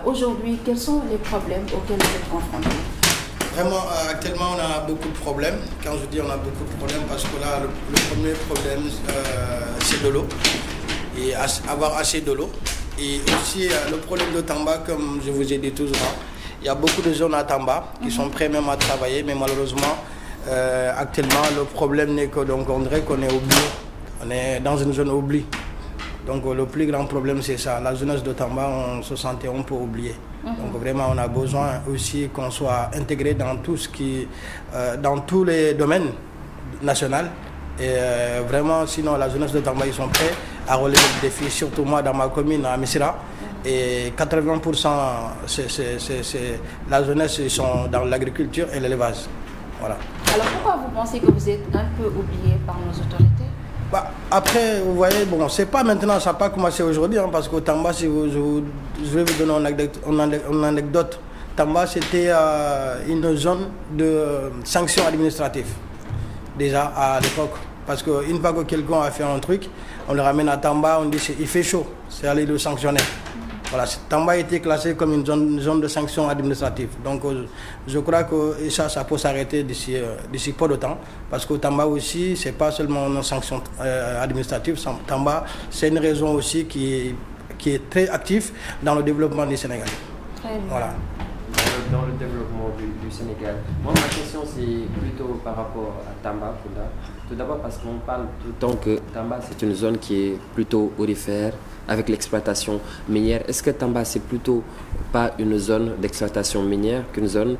Aujourd'hui, quels sont les problèmes auxquels vous êtes confrontés? Vraiment, actuellement, on a beaucoup de problèmes. Quand je dis on a beaucoup de problèmes, parce que là, le premier problème, c'est de l'eau. Et avoir assez de l'eau. Et aussi, le problème de Tamba, comme je vous ai dit toujours, il y a beaucoup de zones à Tamba qui sont prêts même à travailler, mais malheureusement, actuellement, le problème n'est que, donc, on dirait qu'on est oublié. On est dans une zone oubliée. Donc le plus grand problème c'est ça, la jeunesse de Tamba, on se sentait un peu oublié. Donc vraiment on a besoin aussi qu'on soit intégré dans tout ce qui, dans tous les domaines nationaux. Et vraiment sinon la jeunesse de Tamba ils sont prêts à relever le défi, surtout moi dans ma commune à Missira. Et 80% c'est la jeunesse ils sont dans l'agriculture et l'élevage. Voilà. Alors pourquoi vous pensez que vous êtes un peu oublié par nos autorités? Bah, après, vous voyez, bon, c'est pas maintenant, ça n'a pas commencé aujourd'hui, hein, parce qu'au Tamba, je vais vous donner une anecdote. Tamba, c'était une zone de sanctions administratives, déjà à l'époque. Parce qu'une fois que quelqu'un a fait un truc, on le ramène à Tamba, on dit il fait chaud, c'est aller le sanctionner. Voilà, Tamba a été classé comme une zone de sanctions administratives. Donc je crois que ça peut s'arrêter d'ici peu de temps. Parce que Tamba aussi, ce n'est pas seulement une sanction administrative. Tamba, c'est une région aussi qui est très active dans le développement du Sénégal. Très bien. Voilà. Dans le développement du Sénégal. Moi, ma question, c'est plutôt par rapport à Tamba, Fouda. Tout d'abord parce qu'on parle tout le temps que Tamba, c'est une zone qui est plutôt aurifère, avec l'exploitation minière. Est-ce que Tamba, c'est plutôt pas une zone d'exploitation minière qu'une zone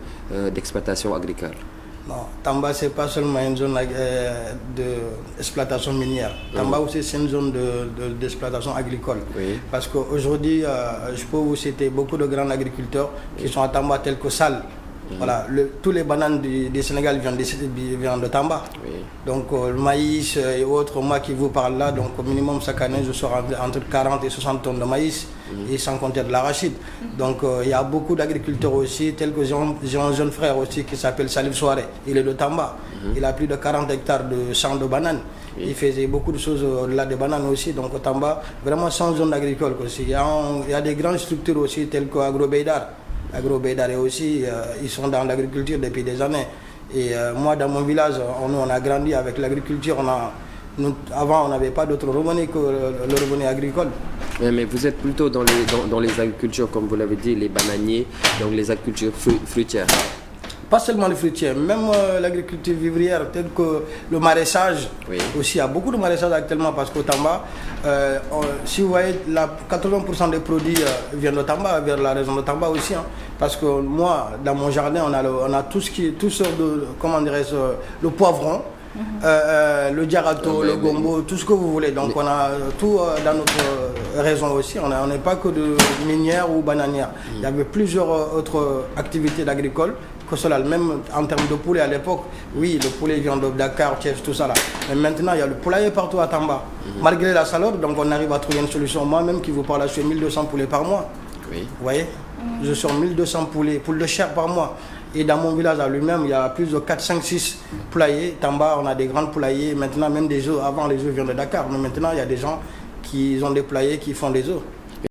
d'exploitation agricole? Non, Tamba, ce n'est pas seulement une zone d'exploitation minière. Tamba aussi, c'est une zone d'exploitation agricole. Oui. Parce qu'aujourd'hui, je peux vous citer beaucoup de grands agriculteurs qui sont à Tamba, tels que Sal. Voilà, tous les bananes du Sénégal viennent de Tamba. Oui. Donc le maïs et autres, moi qui vous parle là, donc au minimum chaque année je sors entre 40 et 60 tonnes de maïs et sans compter de l'arachide. Donc il y a beaucoup d'agriculteurs aussi, tels que j'ai un jeune frère aussi qui s'appelle Salif Soare, il est de Tamba. Il a plus de 40 hectares de champs de bananes. Il faisait beaucoup de choses au-delà des bananes aussi. Donc au Tamba, vraiment sans zone agricole aussi. Il y a des grandes structures aussi telles que Agrobeidar. Agrobeidar aussi, ils sont dans l'agriculture depuis des années. Et moi, dans mon village, on a grandi avec l'agriculture. Avant, on n'avait pas d'autre revenu que le revenu agricole. Mais vous êtes plutôt dans les agricultures, comme vous l'avez dit, les bananiers, donc les agricultures fruitières. Pas seulement les fruitiers, même l'agriculture vivrière, telle que le maraîchage. Oui. Aussi, il y a beaucoup de maraîchage actuellement parce qu'au Tamba, si vous voyez, 80% des produits viennent de Tamba, vers la région de Tamba aussi. Hein, parce que moi, dans mon jardin, on a tout sortes de, comment dirais-je, le poivron, le diarato, le gombo, tout ce que vous voulez. Donc on a tout dans notre région aussi. On n'est pas que de minière ou bananière. Il y avait plusieurs autres activités d'agricole. Que cela, même en termes de poulet à l'époque, oui, le poulet vient de Dakar, Thiès, tout ça là. Mais maintenant, il y a le poulailler partout à Tamba. Malgré la chaleur, donc on arrive à trouver une solution. Moi-même qui vous parle, je fais 1200 poulets par mois. Oui. Vous voyez, je sors 1200 poules de chair par mois. Et dans mon village à lui-même, il y a plus de 4, 5, 6 poulaillers. Tamba, on a des grands poulaillers. Maintenant, même des œufs. Avant, les œufs viennent de Dakar. Mais maintenant, il y a des gens qui ont des poulaillers qui font des œufs.